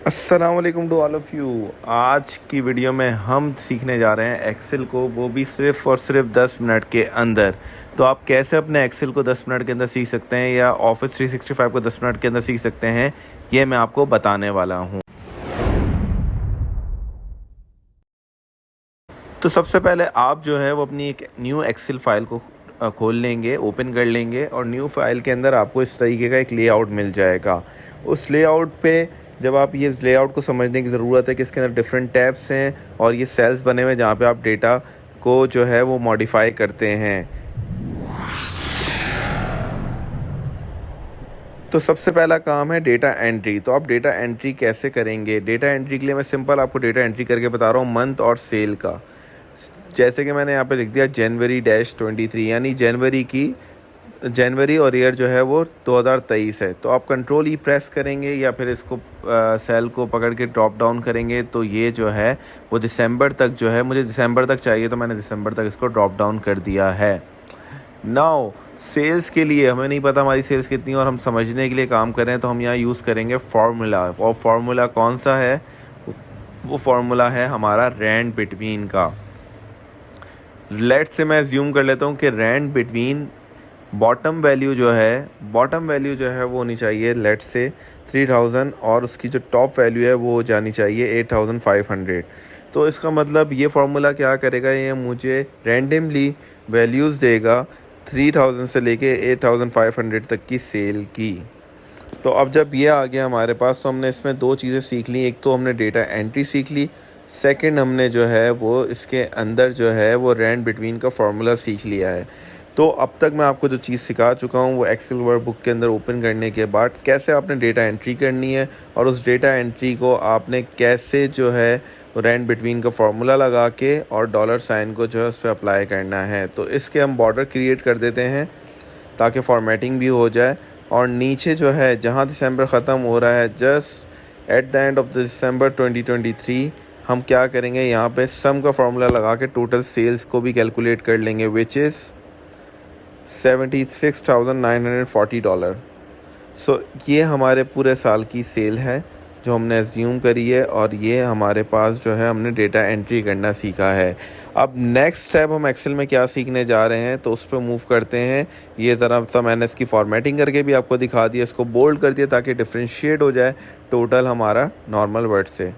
अस्सलाम वालेकुम to all of you. आज की वीडियो में हम सीखने जा रहे हैं एक्सेल को, वो भी सिर्फ़ और सिर्फ 10 मिनट के अंदर। तो आप कैसे अपने एक्सेल को 10 मिनट के अंदर सीख सकते हैं या ऑफिस 365 को 10 मिनट के अंदर सीख सकते हैं, ये मैं आपको बताने वाला हूँ। तो सबसे पहले आप जो है वो अपनी एक न्यू एक्सेल फ़ाइल को खोल लेंगे, ओपन कर लेंगे और न्यू फ़ाइल के अंदर आपको इस तरीके का एक लेआउट मिल जाएगा। उस लेआउट पे जब आप ये लेआउट को समझने की ज़रूरत है कि इसके अंदर डिफरेंट टैब्स हैं और ये सेल्स बने हुए हैं जहाँ पे आप डेटा को जो है वो मॉडिफ़ाई करते हैं। तो सबसे पहला काम है डेटा एंट्री। तो आप डेटा एंट्री कैसे करेंगे? डेटा एंट्री के लिए मैं सिंपल आपको डेटा एंट्री करके बता रहा हूँ मंथ और सेल का। जैसे कि मैंने यहाँ पे लिख दिया जनवरी-23, यानी जनवरी और ईयर जो है वो 2023 है। तो आप कंट्रोल ई प्रेस करेंगे या फिर इसको सेल को पकड़ के ड्रॉप डाउन करेंगे तो ये जो है वो दिसंबर तक जो है, मुझे दिसंबर तक चाहिए तो मैंने दिसंबर तक इसको ड्रॉप डाउन कर दिया है। नाउ सेल्स के लिए हमें नहीं पता हमारी सेल्स कितनी और हम समझने के लिए काम कर रहे हैं, तो हम यहाँ यूज़ करेंगे फार्मूला। और फार्मूला कौन सा है? वो फार्मूला है हमारा रैंड बिटवीन का। लेट से मैं अज्यूम कर लेता हूँ कि रैंड बिटवीन बॉटम वैल्यू जो है वो होनी चाहिए लेट से 3000 और उसकी जो टॉप वैल्यू है वो जानी चाहिए 8500। तो इसका मतलब ये फार्मूला क्या करेगा, ये मुझे रैंडमली वैल्यूज़ देगा 3000 से लेके 8500 तक की सेल की। तो अब जब ये आ गया हमारे पास तो हमने इसमें दो चीज़ें सीख ली। एक तो हमने डेटा एंट्री सीख ली, सेकंड हमने जो है वो इसके अंदर जो है वो रैंड बिटवीन का फार्मूला सीख लिया है। तो अब तक मैं आपको जो चीज़ सिखा चुका हूँ वो एक्सेल वर्कबुक के अंदर ओपन करने के बाद कैसे आपने डेटा एंट्री करनी है और उस डेटा एंट्री को आपने कैसे जो है रैंड बिटवीन का फार्मूला लगा के और डॉलर साइन को जो है उस पर अप्लाई करना है। तो इसके हम बॉर्डर क्रिएट कर देते हैं ताकि फॉर्मेटिंग भी हो जाए। और नीचे जो है जहाँ दिसंबर ख़त्म हो रहा है, just at the end of the दिसंबर 2023, हम क्या करेंगे, यहाँ पे सम का फार्मूला लगा के टोटल सेल्स को भी कैलकुलेट कर लेंगे, विच इज़ $76,940। सो ये हमारे पूरे साल की सेल है जो हमने एज्यूम करी है और ये हमारे पास जो है हमने डेटा एंट्री करना सीखा है। अब नेक्स्ट स्टेप हम एक्सेल में क्या सीखने जा रहे हैं तो उस पर मूव करते हैं। ये ज़रा सा मैंने इसकी फॉर्मेटिंग करके भी आपको दिखा दिया, इसको बोल्ड कर दिया ताकि डिफ्रेंशिएट हो जाए टोटल हमारा नॉर्मल वर्ड से।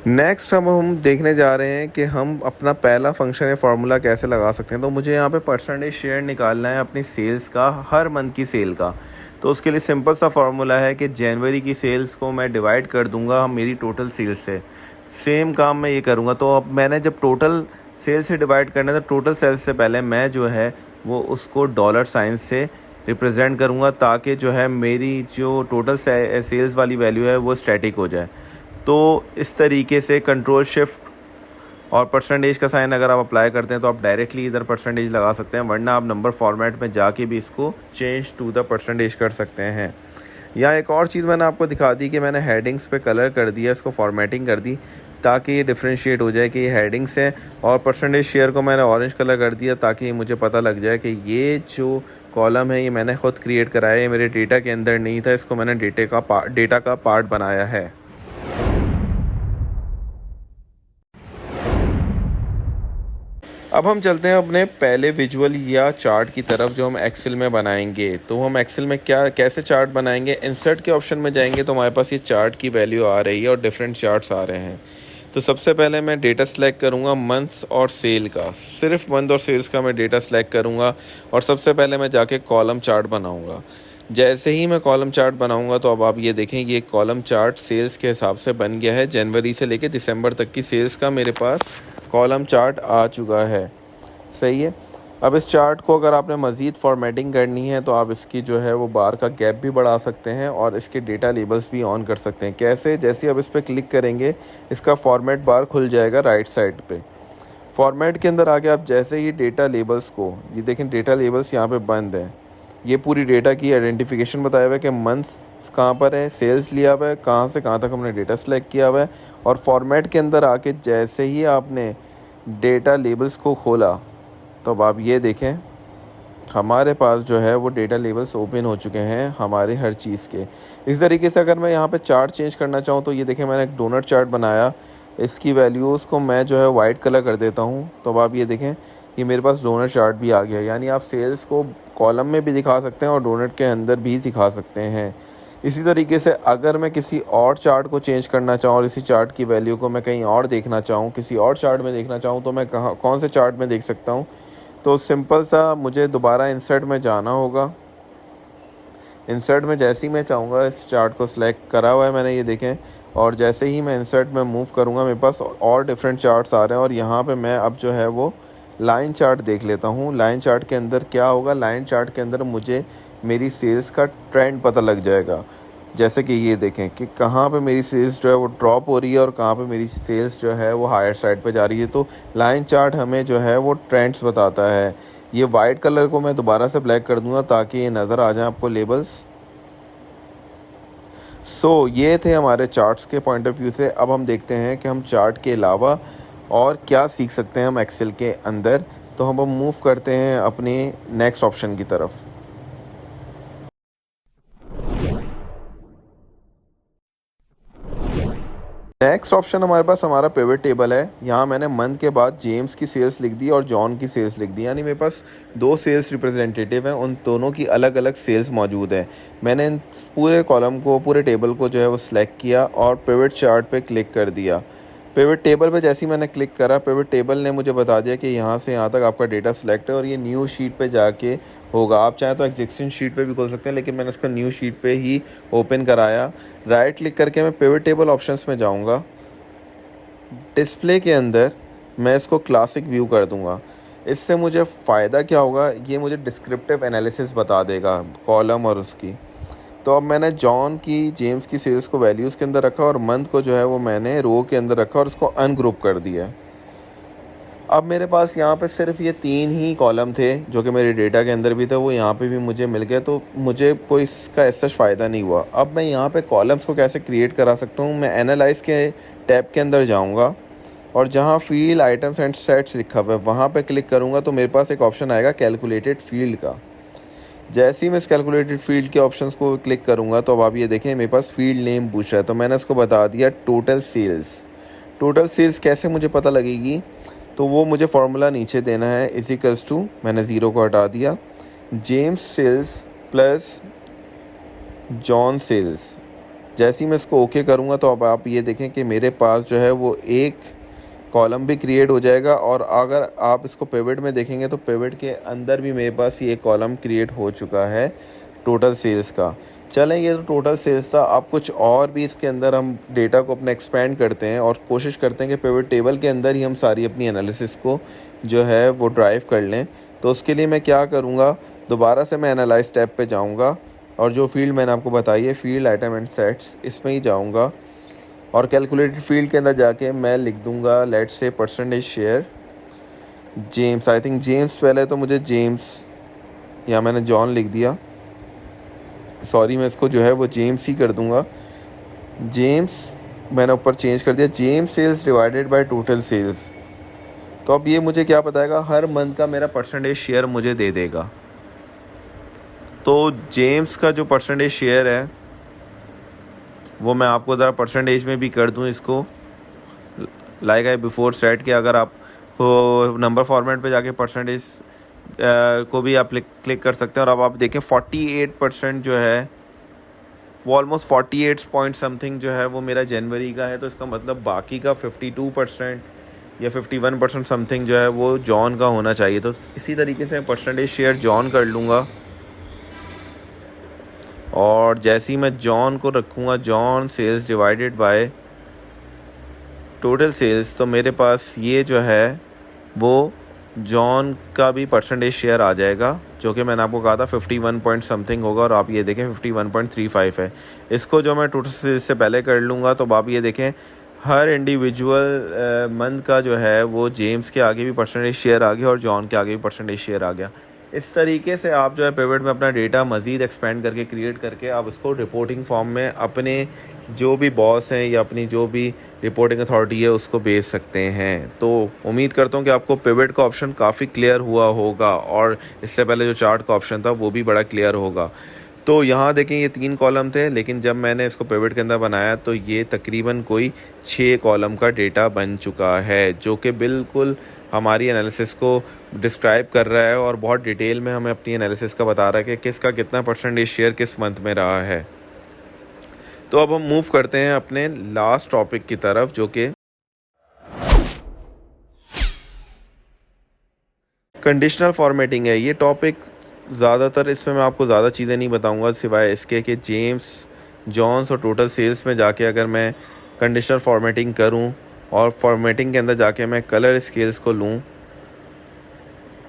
नेक्स्ट हम देखने जा रहे हैं कि हम अपना पहला फंक्शन या फार्मूला कैसे लगा सकते हैं। तो मुझे यहाँ पे परसेंटेज शेयर निकालना है अपनी सेल्स का, हर मंथ की सेल का। तो उसके लिए सिंपल सा फार्मूला है कि जनवरी की सेल्स को मैं डिवाइड कर दूंगा मेरी टोटल सेल्स से। सेम काम मैं ये करूँगा। तो अब मैंने जब टोटल सेल्स से डिवाइड करना है तो टोटल सेल्स से पहले मैं जो है वो उसको डॉलर साइन से रिप्रेजेंट करूँगा ताकि जो है मेरी जो टोटल सेल्स वाली वैल्यू है वो स्टैटिक हो जाए। तो इस तरीके से कंट्रोल शिफ्ट और परसेंटेज का साइन अगर आप अप्लाई करते हैं तो आप डायरेक्टली इधर परसेंटेज लगा सकते हैं, वरना आप नंबर फॉर्मेट में जाके भी इसको चेंज टू द परसेंटेज कर सकते हैं। यहाँ एक और चीज़ मैंने आपको दिखा दी कि मैंने हेडिंग्स पे कलर कर दिया, इसको फॉर्मेटिंग कर दी ताकि ये डिफ्रेंशिएट हो जाए कि ये हेडिंग्स हैं। और परसेंटेज शेयर को मैंने ऑरेंज कलर कर दिया ताकि मुझे पता लग जाए कि ये जो कॉलम है ये मैंने ख़ुद क्रिएट कराया है, ये मेरे डेटा के अंदर नहीं था, इसको मैंने डेटा का पार्ट बनाया है। अब हम चलते हैं अपने पहले विजुअल या चार्ट की तरफ जो हम एक्सेल में बनाएंगे। तो हम एक्सेल में कैसे चार्ट बनाएंगे, इंसर्ट के ऑप्शन में जाएंगे तो हमारे पास ये चार्ट की वैल्यू आ रही है और डिफरेंट चार्ट्स आ रहे हैं। तो सबसे पहले मैं डेटा सेलेक्ट करूँगा मंथ्स और सेल का, सिर्फ मंथ और सेल्स का मैं डेटा सेलेक्ट करूँगा और सबसे पहले मैं जाके कॉलम चार्ट बनाऊँगा। जैसे ही मैं कॉलम चार्ट बनाऊंगा तो अब आप ये देखें ये कॉलम चार्ट सेल्स के हिसाब से बन गया है। जनवरी से लेके दिसंबर तक की सेल्स का मेरे पास कॉलम चार्ट आ चुका है। सही है। अब इस चार्ट को अगर आपने मज़ीद फॉर्मेटिंग करनी है तो आप इसकी जो है वो बार का गैप भी बढ़ा सकते हैं और इसके डेटा लेबल्स भी ऑन कर सकते हैं। कैसे? जैसे अब इस पर क्लिक करेंगे इसका फॉर्मेट बार खुल जाएगा राइट साइड पे। फॉर्मेट के अंदर आके आप जैसे ही डेटा लेबल्स को, ये देखें डेटा लेबल्स यहाँ पे बंद हैं, ये पूरी डेटा की आइडेंटिफिकेशन बताया हुआ है कि मंथ्स कहाँ पर है, सेल्स लिया हुआ है, कहाँ से कहाँ तक हमने डेटा सेलेक्ट किया हुआ है। और फॉर्मेट के अंदर आके जैसे ही आपने डेटा लेबल्स को खोला तो अब आप ये देखें हमारे पास जो है वो डेटा लेवल्स ओपन हो चुके हैं हमारे हर चीज़ के। इस तरीके से अगर मैं यहाँ पे चार्ट चेंज करना चाहूँ तो ये देखें, मैंने एक डोनट चार्ट बनाया, इसकी वैल्यूज़ को मैं जो है वाइट कलर कर देता हूँ। तो अब आप ये देखें कि मेरे पास डोनट चार्ट भी आ गया। यानी आप सेल्स को कॉलम में भी दिखा सकते हैं और डोनट के अंदर भी दिखा सकते हैं। इसी तरीके से अगर मैं किसी और चार्ट को चेंज करना चाहूँ और इसी चार्ट की वैल्यू को मैं कहीं और देखना चाहूँ, किसी और चार्ट में देखना चाहूँ, तो मैं कौन से चार्ट में देख सकता हूँ? तो सिंपल सा मुझे दोबारा इंसर्ट में जाना होगा। इंसर्ट में जैसे ही मैं चाहूँगा, इस चार्ट को सिलेक्ट करा हुआ है मैंने, ये देखें, और जैसे ही मैं इंसर्ट में मूव करूँगा मेरे पास और डिफरेंट चार्ट्स आ रहे हैं। और यहाँ पे मैं अब जो है वो लाइन चार्ट देख लेता हूँ। लाइन चार्ट के अंदर क्या होगा? लाइन चार्ट के अंदर मुझे मेरी सेल्स का ट्रेंड पता लग जाएगा। जैसे कि ये देखें कि कहाँ पे मेरी सेल्स जो है वो ड्रॉप हो रही है और कहाँ पे मेरी सेल्स जो है वो हायर साइड पे जा रही है। तो लाइन चार्ट हमें जो है वो ट्रेंड्स बताता है। ये वाइट कलर को मैं दोबारा से ब्लैक कर दूंगा ताकि ये नज़र आ जाए आपको लेबल्स। ये थे हमारे चार्ट्स के पॉइंट ऑफ व्यू से। अब हम देखते हैं कि हम चार्ट के अलावा और क्या सीख सकते हैं हम एक्सेल के अंदर। तो हम अब मूव करते हैं अपने नेक्स्ट ऑप्शन की तरफ। नेक्स्ट ऑप्शन हमारे पास हमारा पिवट टेबल है। यहाँ मैंने मंथ के बाद जेम्स की सेल्स लिख दी और जॉन की सेल्स लिख दी। यानी मेरे पास दो सेल्स रिप्रेजेंटेटिव हैं, उन दोनों की अलग अलग सेल्स मौजूद है। मैंने इन पूरे कॉलम को, पूरे टेबल को जो है वो सिलेक्ट किया और पिवट चार्ट पे क्लिक कर दिया। पिवट टेबल पे जैसे ही मैंने क्लिक करा, पिवट टेबल ने मुझे बता दिया कि यहाँ से यहाँ तक आपका डेटा सेलेक्ट है और ये न्यू शीट पे जाके होगा। आप चाहें तो एग्जिस्टिंग शीट पे भी खोल सकते हैं, लेकिन मैंने इसको न्यू शीट पे ही ओपन कराया। राइट क्लिक करके मैं पिवट टेबल ऑप्शंस में जाऊँगा। डिस्प्ले के अंदर मैं इसको क्लासिक व्यू कर दूँगा। इससे मुझे फ़ायदा क्या होगा? ये मुझे डिस्क्रिप्टिव एनालिसिस बता देगा कॉलम और उसकी। तो अब मैंने जॉन की, जेम्स की सेल्स को वैल्यूज़ के अंदर रखा और मंथ को जो है वो मैंने रो के अंदर रखा और उसको अनग्रुप कर दिया। अब मेरे पास यहाँ पे सिर्फ ये 3 ही कॉलम थे जो कि मेरे डेटा के अंदर भी थे, वो यहाँ पे भी मुझे मिल गए। तो मुझे कोई इसका ऐसा फ़ायदा नहीं हुआ। अब मैं यहाँ पे कॉलम्स को कैसे क्रिएट करा सकता हूँ? मैं एनालाइज के टैब के अंदर जाऊँगा और जहाँ फील्ड, आइटम्स एंड सेट्स लिखा हुआ है वहाँ पे क्लिक करूँगा तो मेरे पास एक ऑप्शन आएगा कैलकुलेटेड फील्ड का। जैसे ही मैं इस कैलकुलेटेड फील्ड के ऑप्शंस को क्लिक करूँगा तो अब आप ये देखें मेरे पास फील्ड नेम पूछ रहा है। तो मैंने इसको बता दिया टोटल सेल्स। टोटल सेल्स कैसे मुझे पता लगेगी? तो वो मुझे फार्मूला नीचे देना है, इजिकल्स टू, मैंने ज़ीरो को हटा दिया, James sales plus John sales. जैसे ही मैं इसको ओके करूँगा तो अब आप ये देखें कि मेरे पास जो है वो एक कॉलम भी क्रिएट हो जाएगा। और अगर आप इसको पिवट में देखेंगे तो पिवट के अंदर भी मेरे पास ये कॉलम क्रिएट हो चुका है टोटल सेल्स का। चलें, ये तो टोटल सेल्स था। अब कुछ और भी इसके अंदर हम डेटा को अपना एक्सपेंड करते हैं और कोशिश करते हैं कि पिवट टेबल के अंदर ही हम सारी अपनी एनालिसिस को जो है वो ड्राइव कर लें। तो उसके लिए मैं क्या करूँगा, दोबारा से मैं एनालाइज टैब पे जाऊँगा और जो फील्ड मैंने आपको बताई है, फील्ड, आइटम एंड सेट्स, इसमें ही जाऊँगा और कैलकुलेटेड फील्ड के अंदर जाके मैं लिख दूँगा let's say percentage share James. I think James पहले, तो मुझे जेम्स, या मैंने जॉन लिख दिया, सॉरी, मैं इसको जो है वो जेम्स ही कर दूँगा। जेम्स मैंने ऊपर चेंज कर दिया, James sales divided by total sales. तो अब ये मुझे क्या बताएगा? हर मंथ का मेरा परसेंटेज शेयर मुझे दे देगा। तो जेम्स का जो परसेंटेज शेयर है वो मैं आपको ज़रा परसेंटेज में भी कर दूं इसको, लाइक आई बिफोर सेट के। अगर आप नंबर फॉर्मेट पे जाके परसेंटेज को भी आप क्लिक कर सकते हैं। और अब आप देखें 48% जो है वो ऑलमोस्ट 48 पॉइंट समथिंग जो है वो मेरा जनवरी का है। तो इसका मतलब बाकी का 52% या 51% समथिंग जो है वो जॉन का होना चाहिए। तो इसी तरीके से मैं परसेंटेज शेयर जॉन कर लूँगा और जैसे ही मैं जॉन को रखूँगा, John sales divided by total sales, तो मेरे पास ये जो है वो जॉन का भी परसेंटेज शेयर आ जाएगा, जो कि मैंने आपको कहा था 51 पॉइंट समथिंग होगा। और आप ये देखें 51.35 है। इसको जो मैं टोटल सेल्स से पहले कर लूँगा तो आप ये देखें हर इंडिविजुअल मंथ का जो है वो जेम्स के आगे भी परसेंटेज शेयर आ गया और जॉन के आगे भी परसेंटेज शेयर आ गया। इस तरीके से आप जो है पिवट में अपना डेटा मज़ीद एक्सपेंड करके क्रिएट करके आप उसको रिपोर्टिंग फॉर्म में अपने जो भी बॉस हैं या अपनी जो भी रिपोर्टिंग अथॉरिटी है उसको भेज सकते हैं। तो उम्मीद करता हूँ कि आपको पिवट का ऑप्शन काफ़ी क्लियर हुआ होगा और इससे पहले जो चार्ट का ऑप्शन था वो भी बड़ा क्लियर होगा। तो यहाँ देखें ये 3 कॉलम थे, लेकिन जब मैंने इसको पिवट के अंदर बनाया तो ये तकरीबन कोई 6 कॉलम का डेटा बन चुका है, जो कि बिल्कुल हमारी एनालिसिस को डिस्क्राइब कर रहा है और बहुत डिटेल में हमें अपनी एनालिसिस का बता रहा है कि किसका कितना परसेंटेज शेयर किस मंथ में रहा है। तो अब हम मूव करते हैं अपने लास्ट टॉपिक की तरफ, जो कि कंडीशनल फॉर्मेटिंग है। ये टॉपिक ज़्यादातर इसमें मैं आपको ज़्यादा चीज़ें नहीं बताऊंगा सिवाय इसके कि जेम्स जॉन्स और टोटल सेल्स में जाके अगर मैं कंडीशनल फॉर्मेटिंग करूं और फॉर्मेटिंग के अंदर जाके मैं कलर स्केल्स को लूं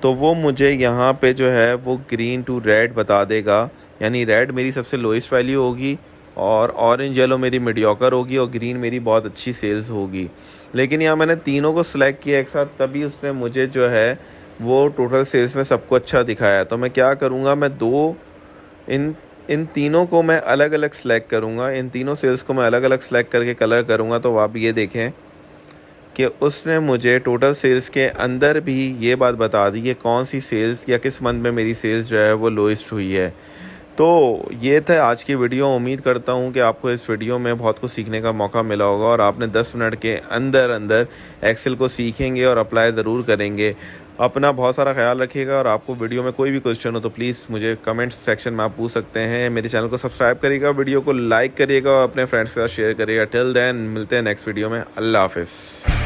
तो वो मुझे यहाँ पे जो है वो ग्रीन टू रेड बता देगा। यानी रेड मेरी सबसे लोएस्ट वैल्यू होगी और ऑरेंज येलो मेरी मीडियोकर होगी और ग्रीन मेरी बहुत अच्छी सेल्स होगी। लेकिन यहाँ मैंने तीनों को सिलेक्ट किया एक साथ, तभी उसने मुझे जो है वो टोटल सेल्स में सबको अच्छा दिखाया। तो मैं क्या करूँगा, मैं इन तीनों को मैं अलग अलग सेलेक्ट करूँगा, इन तीनों सेल्स को मैं अलग अलग सेलेक्ट करके कलर करूँगा। तो आप ये देखें कि उसने मुझे टोटल सेल्स के अंदर भी ये बात बता दी कि कौन सी सेल्स या किस मंथ में मेरी सेल्स जो है वो लोएस्ट हुई है। तो ये था आज की वीडियो। उम्मीद करता हूँ कि आपको इस वीडियो में बहुत कुछ सीखने का मौका मिला होगा और आपने 10 मिनट के अंदर अंदर एक्सेल को सीखेंगे और अप्लाई ज़रूर करेंगे। अपना बहुत सारा ख्याल रखिएगा और आपको वीडियो में कोई भी क्वेश्चन हो तो प्लीज़ मुझे कमेंट सेक्शन में आप पूछ सकते हैं। मेरे चैनल को सब्सक्राइब करिएगा, वीडियो को लाइक करिएगा और अपने फ्रेंड्स के साथ शेयर करिएगा। टिल देन मिलते हैं नेक्स्ट वीडियो में। अल्लाह हाफिज़।